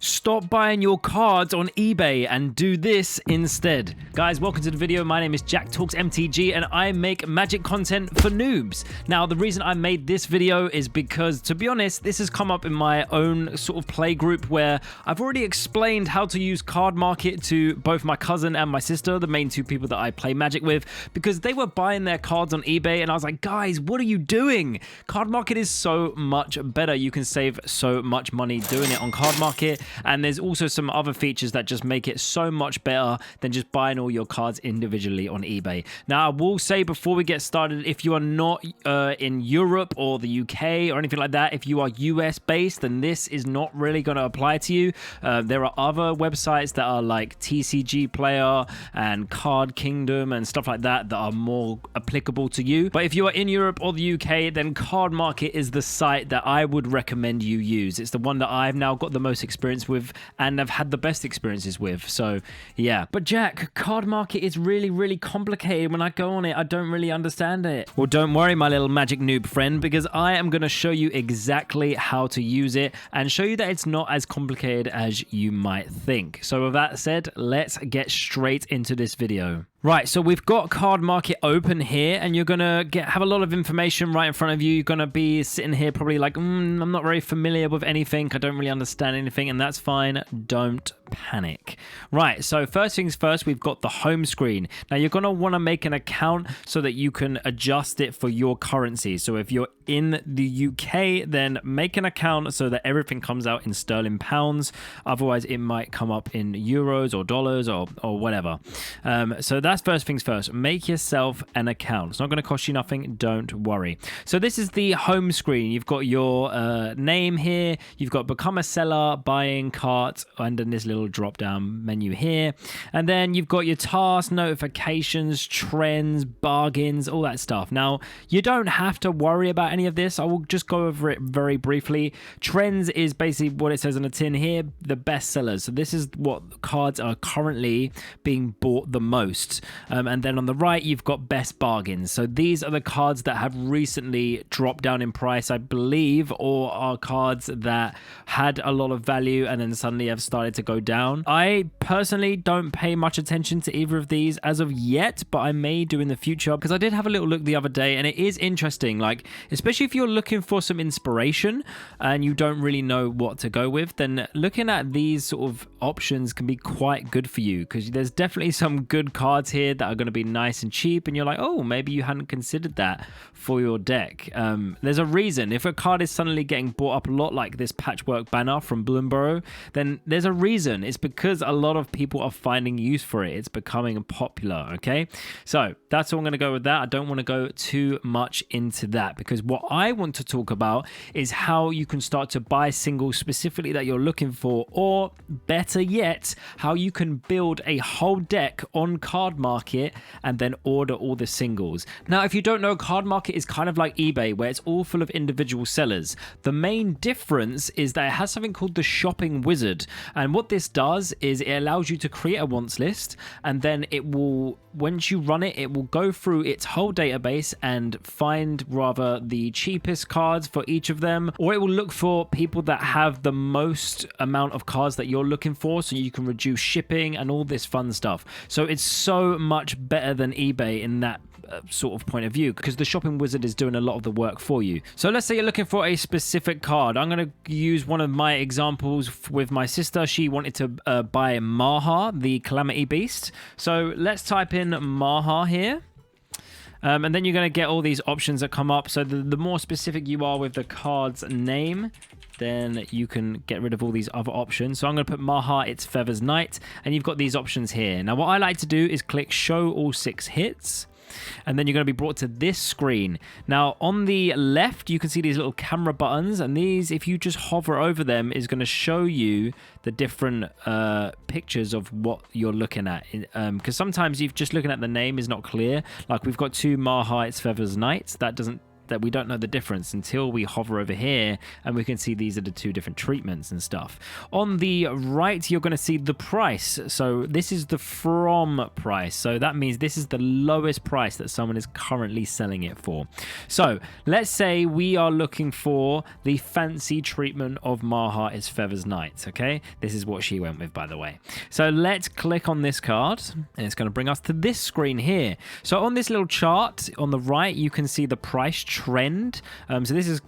Stop buying your cards on eBay and do this instead. Guys, welcome to the video. My name is Jack Talks MTG and I make magic content for noobs. Now, the reason I made this video is because, to be honest, this has come up in my own sort of play group where I've already explained how to use Cardmarket to both my cousin and my sister, the main two people that I play Magic with, because they were buying their cards on eBay and I was like, guys, what are you doing? Cardmarket is so much better. You can save so much money doing it on Cardmarket. And there's also some other features that just make it so much better than just buying all your cards individually on eBay. Now, I will say before we get started, if you are not in Europe or the UK or anything like that, if you are US based, then this is not really going to apply to you. There are other websites that are like TCG Player and Card Kingdom and stuff like that that are more applicable to you. But if you are in Europe or the UK, then Cardmarket is the site that I would recommend you use. It's the one that I've now got the most experience with and I've had the best experiences with. So yeah, but Jack, Cardmarket is really complicated. When I go on it, I don't really understand it. Well, don't worry, my little magic noob friend, because I am going to show you exactly how to use it and show you that it's not as complicated as you might think. So with that said, let's get straight into this video. Right, so we've got Cardmarket open here, and you're gonna have a lot of information right in front of you. You're gonna be sitting here probably like, I'm not very familiar with anything. I don't really understand anything, and that's fine. Don't panic. Right, so first things first, we've got the home screen. Now, you're gonna want to make an account so that you can adjust it for your currency. So if you're in the UK, then make an account so that everything comes out in sterling pounds. Otherwise, it might come up in euros or dollars or whatever. So that's first things first. Make yourself an account. It's not going to cost you nothing. Don't worry. So this is the home screen. You've got your name here. You've got become a seller, buying cart, and then this little drop down menu here. And then you've got your tasks, notifications, trends, bargains, all that stuff. Now, you don't have to worry about any of this. I will just go over it very briefly. Trends is basically what it says on the tin here, the best sellers. So this is what cards are currently being bought the most. And then on the right, you've got best bargains. So these are the cards that have recently dropped down in price, I believe, or are cards that had a lot of value and then suddenly have started to go down. I personally don't pay much attention to either of these as of yet, but I may do in the future, because I did have a little look the other day and it is interesting, like especially if you're looking for some inspiration and you don't really know what to go with, then looking at these sort of options can be quite good for you, because there's definitely some good cards here that are going to be nice and cheap, and you're like, oh, maybe you hadn't considered that for your deck. There's a reason. If a card is suddenly getting bought up a lot, like this patchwork banner from Bloomberg, then there's a reason. It's because a lot of people are finding use for it. It's becoming popular, okay? So that's all I'm going to go with that. I don't want to go too much into that, because what I want to talk about is how you can start to buy singles specifically that you're looking for, or better yet, how you can build a whole deck on Cardmarket and then order all the singles. Now, if you don't know, Cardmarket is kind of like eBay, where it's all full of individual sellers. The main difference is that it has something called the shopping wizard, and what this does is it allows you to create a wants list, and then it will, once you run it, it will go through its whole database and find rather the cheapest cards for each of them, or it will look for people that have the most amount of cards that you're looking for, so you can reduce shipping and all this fun stuff. So it's so much better than eBay in that sort of point of view, because the shopping wizard is doing a lot of the work for you. So let's say you're looking for a specific card. I'm going to use one of my examples with my sister. She wanted to buy Maha, the Calamity Beast. So let's type in Maha here. And then you're going to get all these options that come up. So the more specific you are with the card's name, then you can get rid of all these other options. So I'm going to put Maha, Its Feathers Knight, and you've got these options here. Now, what I like to do is click Show All 6 Hits, and then you're going to be brought to this screen. Now, on the left, you can see these little camera buttons, and these, if you just hover over them, is going to show you the different pictures of what you're looking at. Because sometimes you're just looking at the name is not clear. Like we've got two Maha, Its Feathers Knights. That doesn't that we don't know the difference until we hover over here and we can see these are the two different treatments and stuff. On the right, you're going to see the price. So this is the from price. So that means this is the lowest price that someone is currently selling it for. So let's say we are looking for the fancy treatment of Maha is Feathers Knight. Okay, this is what she went with, by the way. So let's click on this card and it's going to bring us to this screen here. So on this little chart on the right, you can see the price trend. So this is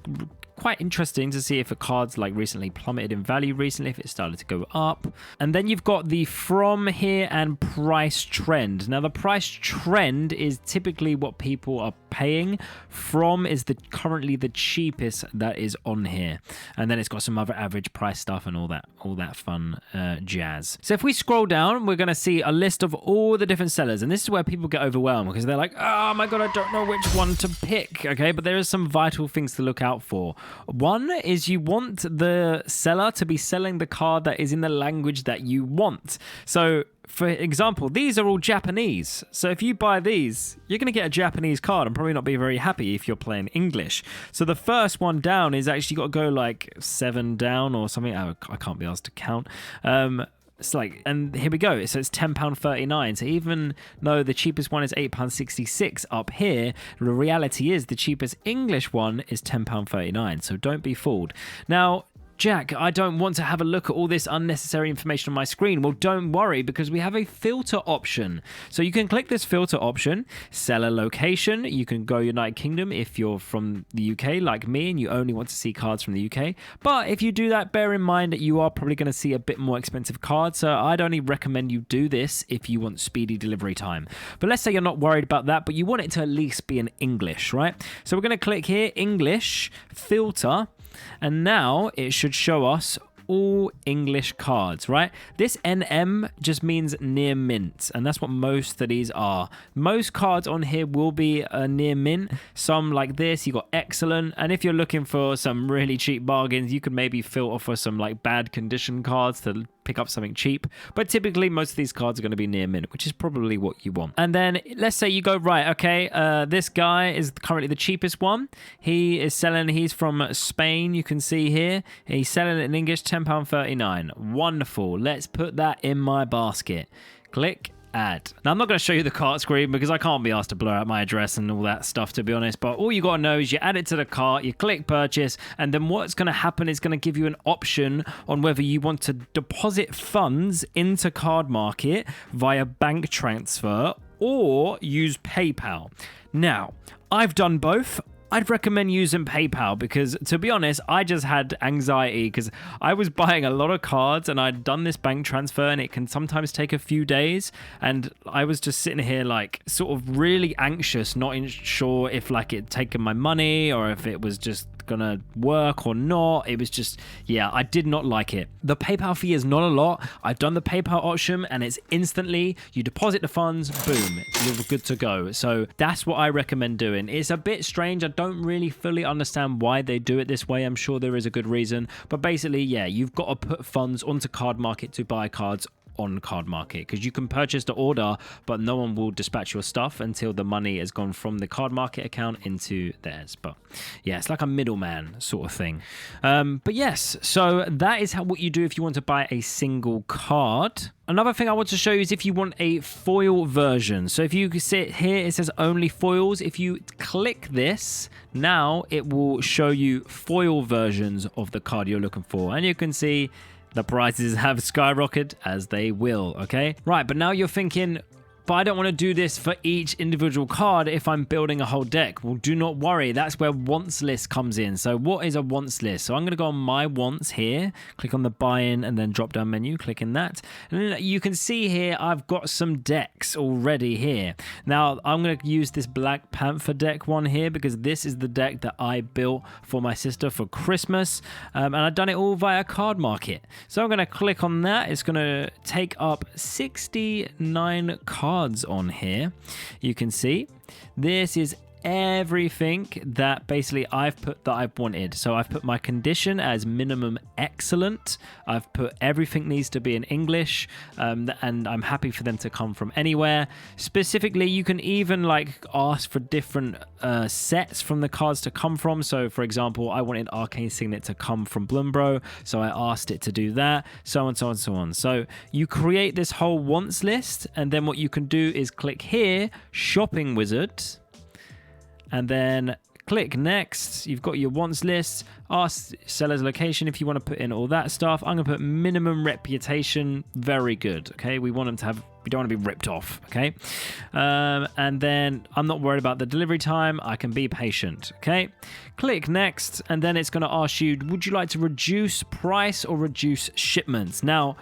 quite interesting to see if a card's like recently plummeted in value recently, if it started to go up. And then you've got the from here and price trend. Now the price trend is typically what people are paying. From is currently the cheapest that is on here, and then it's got some other average price stuff and all that fun jazz. So if we scroll down, we're going to see a list of all the different sellers, and this is where people get overwhelmed because they're like, oh my god, I don't know which one to pick. Okay, but there are some vital things to look out for. One is you want the seller to be selling the card that is in the language that you want. So for example, these are all Japanese. So if you buy these, you're going to get a Japanese card and probably not be very happy if you're playing English. So the first one down is actually got to go like 7 down or something. I can't be asked to count. It's like, and here we go. So it's £10.39. So even though the cheapest one is £8.66 up here, the reality is the cheapest English one is £10.39. So don't be fooled. Now, Jack, I don't want to have a look at all this unnecessary information on my screen. Well, don't worry, because we have a filter option. So you can click this filter option, seller location. You can go United Kingdom if you're from the UK like me and you only want to see cards from the UK. But if you do that, bear in mind that you are probably going to see a bit more expensive cards. So I'd only recommend you do this if you want speedy delivery time. But let's say you're not worried about that, but you want it to at least be in English, right? So we're going to click here, English, filter. And now it should show us all English cards, right? This NM just means near mint, and that's what most of these are. Most cards on here will be near mint. Some like this, you got excellent, and if you're looking for some really cheap bargains, you could maybe filter for some like bad condition cards to pick up something cheap, but typically most of these cards are going to be near mint, which is probably what you want. And then let's say you go, right, okay, this guy is currently the cheapest one. He's from Spain, you can see here. He's selling it in English, £10.39. Wonderful. Let's put that in my basket. Click add. Now, I'm not going to show you the cart screen because I can't be asked to blur out my address and all that stuff, to be honest, but all you got to know is you add it to the cart, you click purchase, and then what's going to happen is going to give you an option on whether you want to deposit funds into Cardmarket via bank transfer or use PayPal. Now, I've done both. I'd recommend using PayPal because, to be honest, I just had anxiety because I was buying a lot of cards and I'd done this bank transfer and it can sometimes take a few days, and I was just sitting here like sort of really anxious, not sure if like it'd taken my money or if it was just gonna work or not. It was just, yeah, I did not like it. The PayPal fee is not a lot. I've done the PayPal option and it's instantly, you deposit the funds, boom, you're good to go. So that's what I recommend doing. It's a bit strange. I don't really fully understand why they do it this way. I'm sure there is a good reason, but basically, yeah, you've got to put funds onto Cardmarket to buy cards on Cardmarket, because you can purchase the order but no one will dispatch your stuff until the money has gone from the Cardmarket account into theirs. But yeah, it's like a middleman sort of thing. But yes, so that is what you do if you want to buy a single card. Another thing I want to show you is if you want a foil version. So if you sit here, it says only foils. If you click this, now it will show you foil versions of the card you're looking for, and you can see the prices have skyrocketed, as they will, okay? Right, but now you're thinking, but I don't want to do this for each individual card if I'm building a whole deck. Well, do not worry. That's where wants list comes in. So what is a wants list? So I'm going to go on my wants here, click on the buy-in and then drop-down menu, click in that. And then you can see here, I've got some decks already here. Now, I'm going to use this Black Panther deck one here because this is the deck that I built for my sister for Christmas. And I've done it all via Cardmarket. So I'm going to click on that. It's going to take up 69 cards on here. You can see this is everything that basically I've put that I've wanted. So I've put my condition as minimum excellent. I've put everything needs to be in English, and I'm happy for them to come from anywhere. Specifically, you can even like ask for different sets from the cards to come from. So for example, I wanted Arcane Signet to come from Bloombro, so I asked it to do that, so on, so on, so on. So you create this whole wants list, and then what you can do is click here, shopping wizard, and then click next. You've got your wants list. Ask seller's location if you want to put in all that stuff. I'm going to put minimum reputation. Very good. Okay. We want them to have, we don't want to be ripped off. Okay. And then I'm not worried about the delivery time. I can be patient. Okay. Click next. And then it's going to ask you, would you like to reduce price or reduce shipments? Now,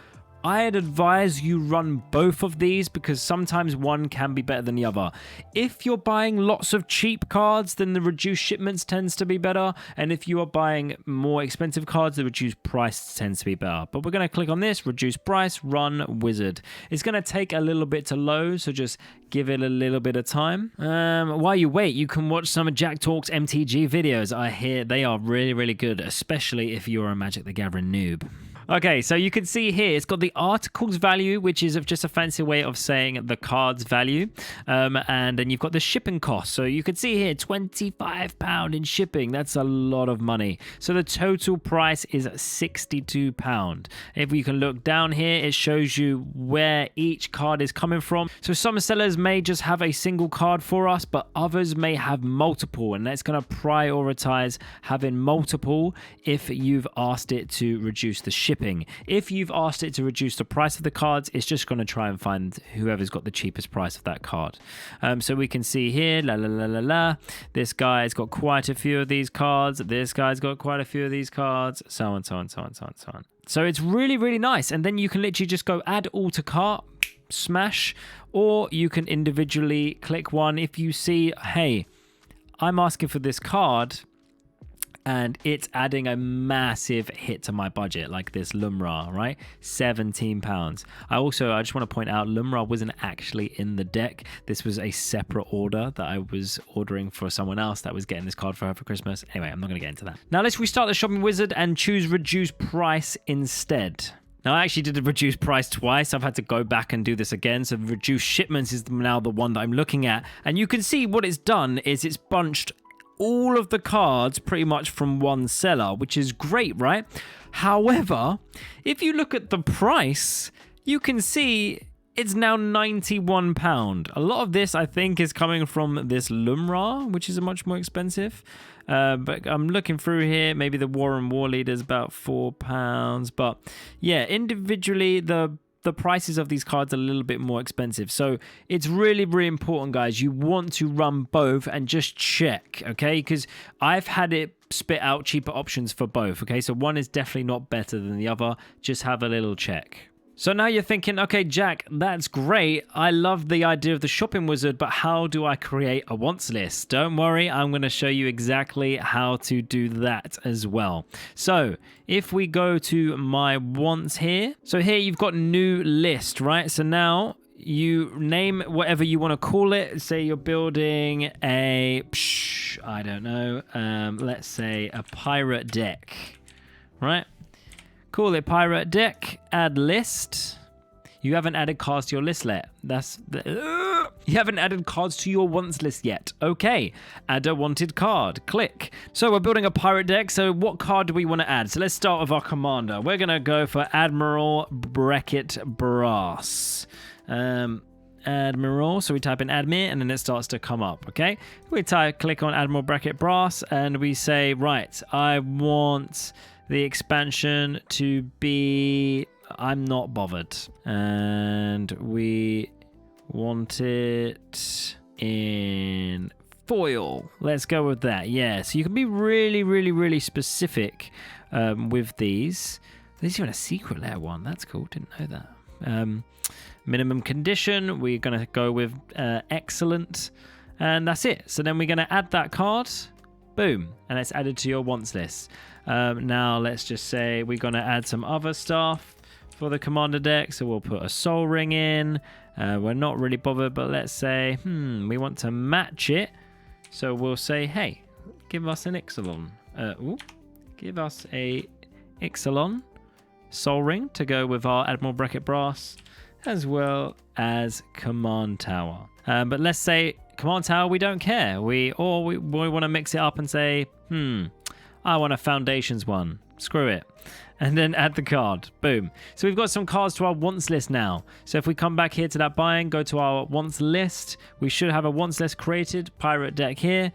I'd advise you run both of these because sometimes one can be better than the other. If you're buying lots of cheap cards, then the reduced shipments tends to be better. And if you are buying more expensive cards, the reduced price tends to be better. But we're going to click on this, reduce price, run wizard. It's going to take a little bit to load, so just give it a little bit of time. While you wait, you can watch some of Jack Talk's MTG videos. I hear they are really, really good, especially if you're a Magic the Gathering noob. Okay, so you can see here, it's got the articles value, which is just a fancy way of saying the card's value. And then you've got the shipping cost. So you can see here, £25 in shipping. That's a lot of money. So the total price is £62. If you can look down here, it shows you where each card is coming from. So some sellers may just have a single card for us, but others may have multiple. And that's going to prioritize having multiple if you've asked it to reduce the shipping. If you've asked it to reduce the price of the cards, it's just going to try and find whoever's got the cheapest price of that card. So we can see here, this guy's got quite a few of these cards. This guy's got quite a few of these cards. So on, so on, so on, so on, so on. So it's really, really nice. And then you can literally just go add all to cart, smash, or you can individually click one. If you see, hey, I'm asking for this card, and it's adding a massive hit to my budget, like this Lumra, right? £17. I just want to point out, Lumra wasn't actually in the deck. This was a separate order that I was ordering for someone else that was getting this card for her for Christmas. Anyway, I'm not going to get into that. Now let's restart the shopping wizard and choose reduce price instead. Now, I actually did a reduced price twice. I've had to go back and do this again. So reduced shipments is now the one that I'm looking at. And you can see what it's done is it's bunched all of the cards pretty much from one seller, which is great, right? However, if you look at the price, you can see it's now £91. A lot of this, I think, is coming from this Lumra, which is much more expensive. But I'm looking through here. Maybe the War and War Leader is about £4. But yeah, individually, the prices of these cards are a little bit more expensive. So it's really, really important, guys. You want to run both and just check, okay? Because I've had it spit out cheaper options for both, okay? So one is definitely not better than the other. Just have a little check. So now you're thinking, okay, Jack, that's great. I love the idea of the shopping wizard, but how do I create a wants list? Don't worry, I'm going to show you exactly how to do that as well. So if we go to my wants here, so here you've got new list, right? So now you name whatever you want to call it. Say you're building a, I don't know, let's say a pirate deck, right? Call it pirate deck, add list. You haven't added cards to your list yet. You haven't added cards to your wants list yet. Okay, add a wanted card, click. So we're building a pirate deck, so what card do we want to add? So let's start with our commander. We're gonna go for Admiral Bracket Brass. Admiral, so we type in admin and then it starts to come up, okay? We click on Admiral Bracket Brass and we say, right, I want the expansion to be, I'm not bothered, and we want it in foil. Let's go with that. Yeah, so you can be really, really, really specific with these. There's even a secret layer one. That's cool. Didn't know that. Minimum condition, we're going to go with excellent, and that's it. So then we're going to add that card. Boom, and it's added to your wants list. Now let's just say we're going to add some other stuff for the commander deck. So we'll put a soul ring in. We're not really bothered, but let's say we want to match it So we'll say, hey, give us an Ixalan. Give us a Ixalan Soul Ring to go with our Admiral Bracket Brass, as well as Command Tower. But let's say Command Tower, we don't care. We want to mix it up and say, I want a Foundations one. Screw it. And then add the card. Boom. So we've got some cards to our wants list now. So if we come back here to that buying, go to our wants list, we should have a wants list created, pirate deck here,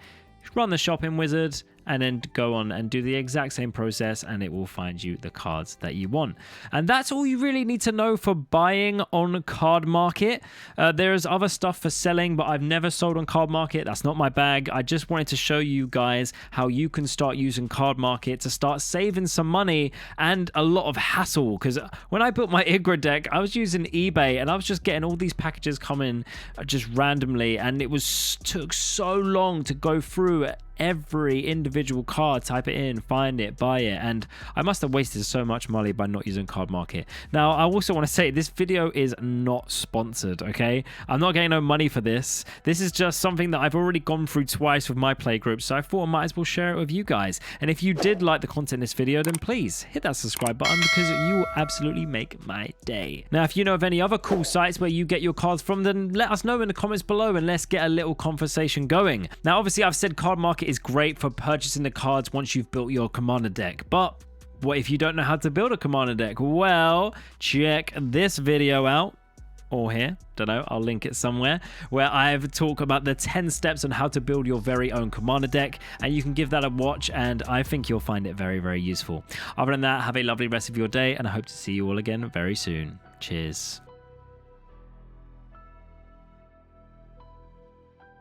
run the shopping wizard, and then go on and do the exact same process, and it will find you the cards that you want. And that's all you really need to know for buying on Cardmarket. There's other stuff for selling, but I've never sold on Cardmarket. That's not my bag. I just wanted to show you guys how you can start using Cardmarket to start saving some money and a lot of hassle. Because when I built my Igra deck, I was using eBay, and I was just getting all these packages coming just randomly, and it took so long to go through every individual card, type it in, find it, buy it, and I must have wasted so much money by not using Cardmarket. Now, I also want to say this video is not sponsored, okay? I'm not getting no money for this. This is just something that I've already gone through twice with my playgroup, so I thought I might as well share it with you guys. And if you did like the content in this video, then please hit that subscribe button, because you will absolutely make my day. Now, if you know of any other cool sites where you get your cards from, then let us know in the comments below, and let's get a little conversation going. Now, obviously, I've said Cardmarket is great for purchasing the cards once you've built your commander deck, but what if you don't know how to build a commander deck? Well, check this video out, or here, don't know, I'll link it somewhere, where I've talked about the 10 steps on how to build your very own commander deck, and you can give that a watch, and I think you'll find it very, very useful. Other than that, have a lovely rest of your day, and I hope to see you all again very soon. Cheers.